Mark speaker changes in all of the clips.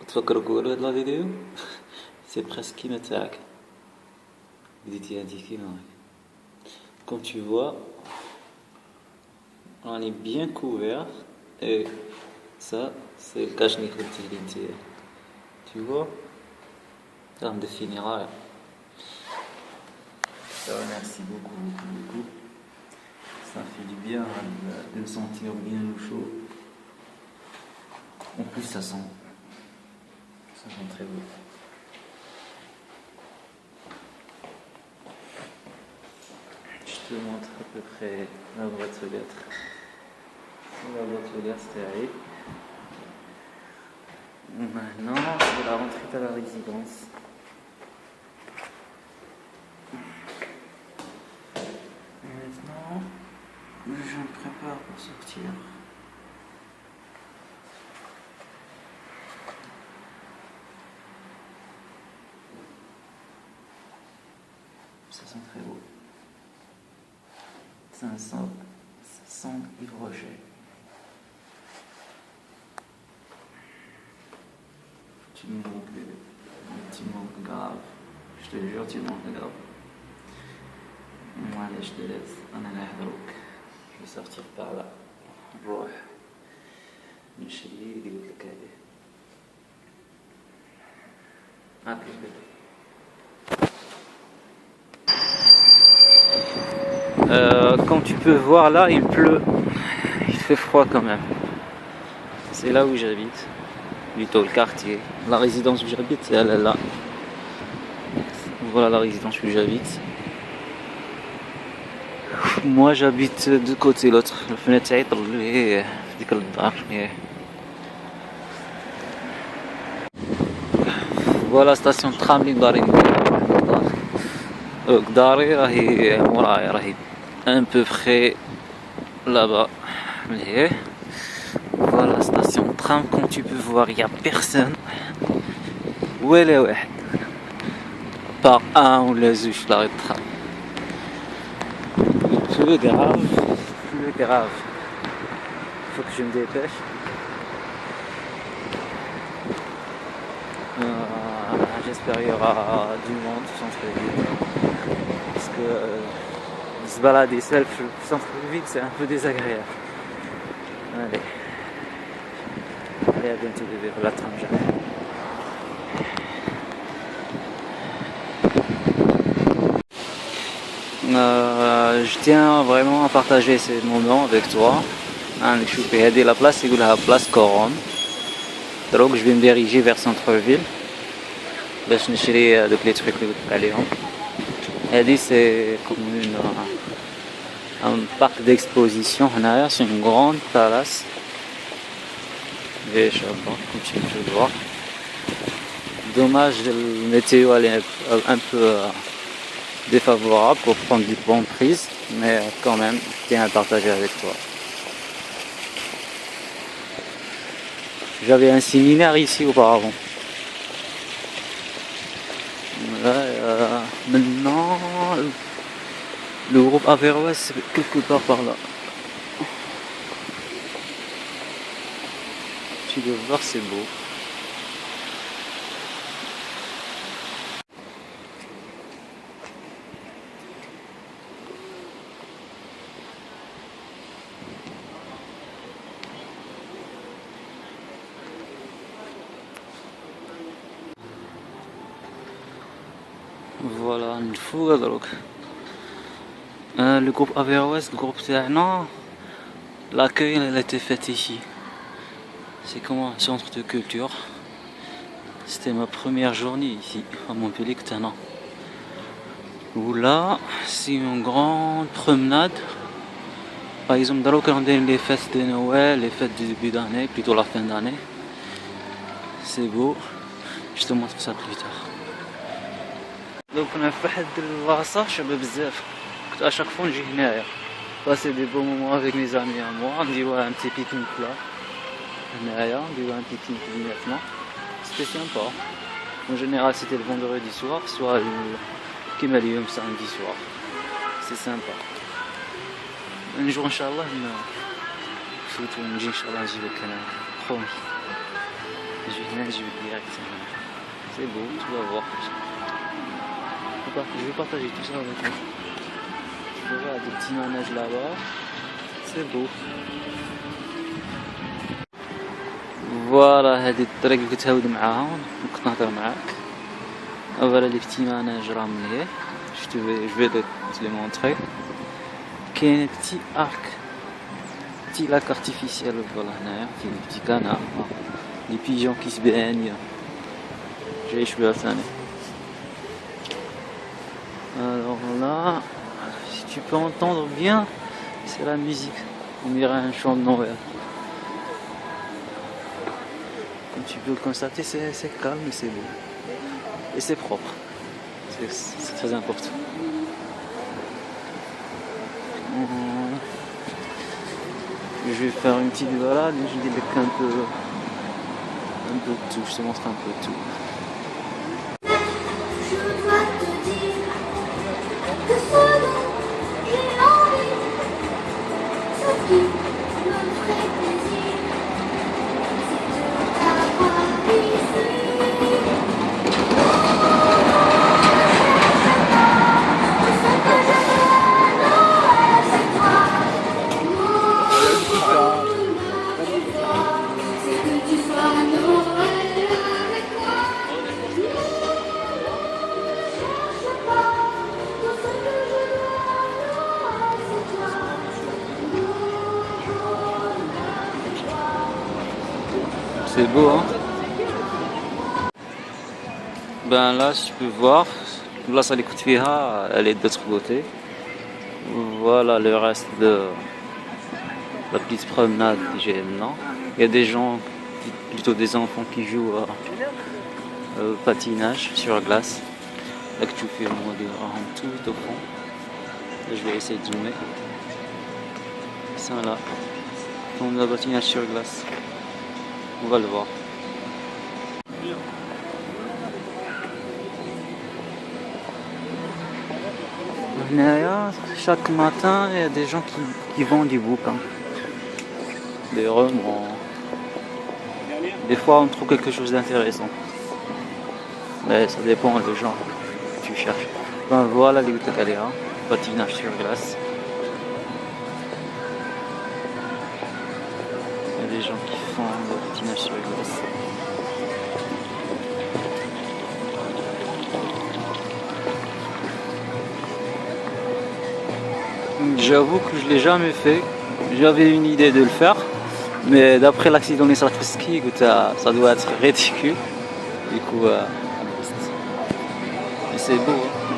Speaker 1: تفكروا كولو هاد لا فيديو سي بريسك كيما تاعك بديتي هادي كيما هاك comme tu vois on est bien couvert et ça c'est le cache-nez tu vois ça me définira ça merci beaucoup ça fait du bien de me sentir bien au chaud en plus ça sent très beau. Je te montre à peu près la boîte aux lettres. La boîte aux lettres, c'était allé. Maintenant, c'est la rentrée à la résidence. Maintenant, je me prépare pour sortir. Ça sent très beau. Ça sent l'hydrogène. Tu me manques grave. Je te jure, tu me manques grave. Moi, allez, je te laisse. Je vais sortir par là. نروح نشري اللي قلت لك عليه. هاك البيت. Comme tu peux voir là, il pleut, il fait froid quand même. C'est là où j'habite, plutôt le quartier. La résidence où j'habite, c'est là. Voilà la résidence où j'habite. Moi j'habite de côté l'autre. La fenêtre est voilà la station de tram اللي داري راهي موراي راهي un peu près là-bas. Voilà la station de tram, comme tu peux voir, il n'y a personne. ولا واحد par un ou les زوج في l'arrêt de tram. Plus grave. Faut que je me dépêche. J'espère qu'il y aura du monde au centre-ville. Parce que se balader seul au centre-ville, c'est un peu désagréable. Allez, à bientôt bébé, pour la tram j'arrive. Je tiens vraiment à partager ces moments avec toi. Je vais la place, c'est la place Coron. Donc je vais me diriger vers centre-ville. باش نشري دوك لي تخيك اللي قلت عليهم. هذه سي كوم un parc d'exposition هنايا, c'est une grande palace. Et comme tu peux le voir. Dommage, le météo elle est un peu défavorable pour prendre des bonnes prises, mais quand même, je tiens à partager avec toi. J'avais un séminaire ici auparavant. Maintenant, le groupe Averroès c'est quelque part par là. Tu dois voir, c'est beau. Voilà, نفوق دروك. Le groupe Averroès, le groupe تاعنا, l'accueil elle a été fait ici. C'est comme un centre de culture. C'était ma première journée ici à Montpellier. Où là, c'est une grande promenade. Par exemple, dans les fêtes de Noël, les fêtes du début d'année, plutôt la fin d'année. C'est beau. Je te montre ça plus tard. Donc on a fait de البلاصة شابة بزاف. كنت à chaque fois نجي هنايا. Passer des beaux moments avec mes amis à moi. نديرو un petit pique-nique là. هنايا نديرو un pique-nique immédiatement. C'était sympa. En général c'était le vendredi soir, soit كيما اليوم samedi soir. C'est sympa. Un jour Inch'Allah نفوتو نجي Inch'Allah نجيبك أنا. Promis. Je vais direct. C'est beau, tu vas voir. Je vais partager tout ça avec toi. Tu vas voir des petits manèges là-bas. C'est beau. فوالا هذه الطريق اللي كنت هاود معاها كنت نهضر معاك. فوالا لي بتي ماناج راه مليح. Je vais te les montrer. كاين بتي ارك بتي لاك ارتيفيسيال فوالا هنايا فيه بتي كانار لي بيجون كي سبانيا جايش بها ثاني. Alors là, si tu peux entendre bien, c'est la musique. On dirait un chant de Noël. Comme tu peux le constater, c'est calme et c'est beau. Et c'est propre. C'est très important. Je vais faire une petite balade et je débecque un peu de tout. Je te montre un peu tout. C'est beau, hein? Ben là, si tu peux voir, là, ça l'écoute fiha, elle est d'autre côté. Voilà le reste de la petite promenade que j'ai maintenant. Il y a des gens, plutôt des enfants qui jouent au patinage sur glace. Là que tu fais au moins de tout au fond. Là, je vais essayer de zoomer. Ça là, font de la patinage sur glace. On va le voir. Chaque matin, il y a des gens qui vendent du bouquin, des romans. Des fois, on trouve quelque chose d'intéressant. Mais ça dépend du genre que tu cherches. Ben voilà les Galéa, patinage sur glace. Il y a des gens qui font le patinage sur glace. J'avoue que je l'ai jamais fait. J'avais une idée de le faire, mais d'après l'accident de ski, ça doit être ridicule. Du coup, mais c'est beau. Hein.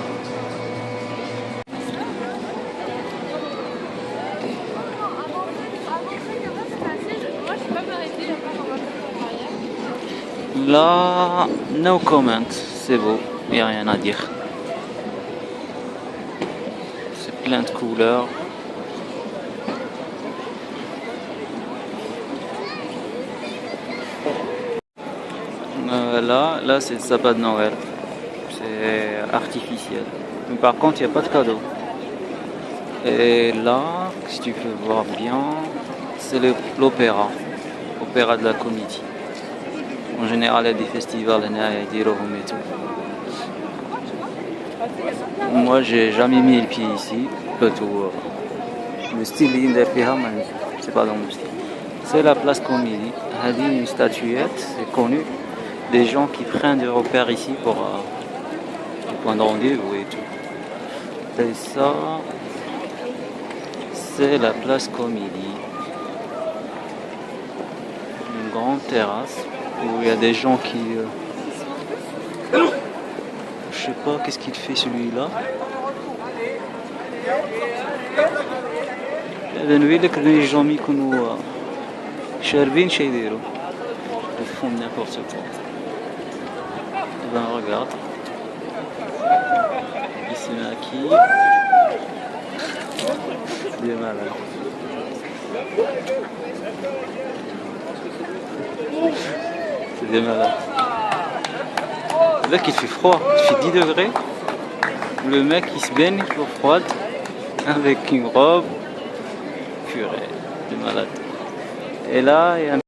Speaker 1: Là, no comment, c'est beau, il n'y a rien à dire. C'est plein de couleurs. Là c'est le sapin de Noël. C'est artificiel. Mais par contre, il n'y a pas de cadeau. Et là, si tu peux voir bien, c'est l'opéra. Opéra de la comédie. En général, il y a des festivals et des rohom et tout. Moi, j'ai jamais mis le pied ici. Plutôt, le style c'est pas dans mon style. C'est la place Comédie. Il y a une statuette, c'est connu. Des gens qui prennent des repères ici pour point de rendez-vous et tout. Et ça, c'est la place Comédie. Une grande terrasse où il y a des gens qui... je sais pas qu'est-ce qu'il fait celui-là. هذا نبين لك لي جامي يكونوا شاربين شي يديروا يفهم n'importe quoi. Ben regarde. Ici maquille. Des malades. C'est des malades. Là qu'il fait froid, il fait 10 degrés. Le mec il se baigne au froid avec une robe. Purée, des malades. Et là il y a un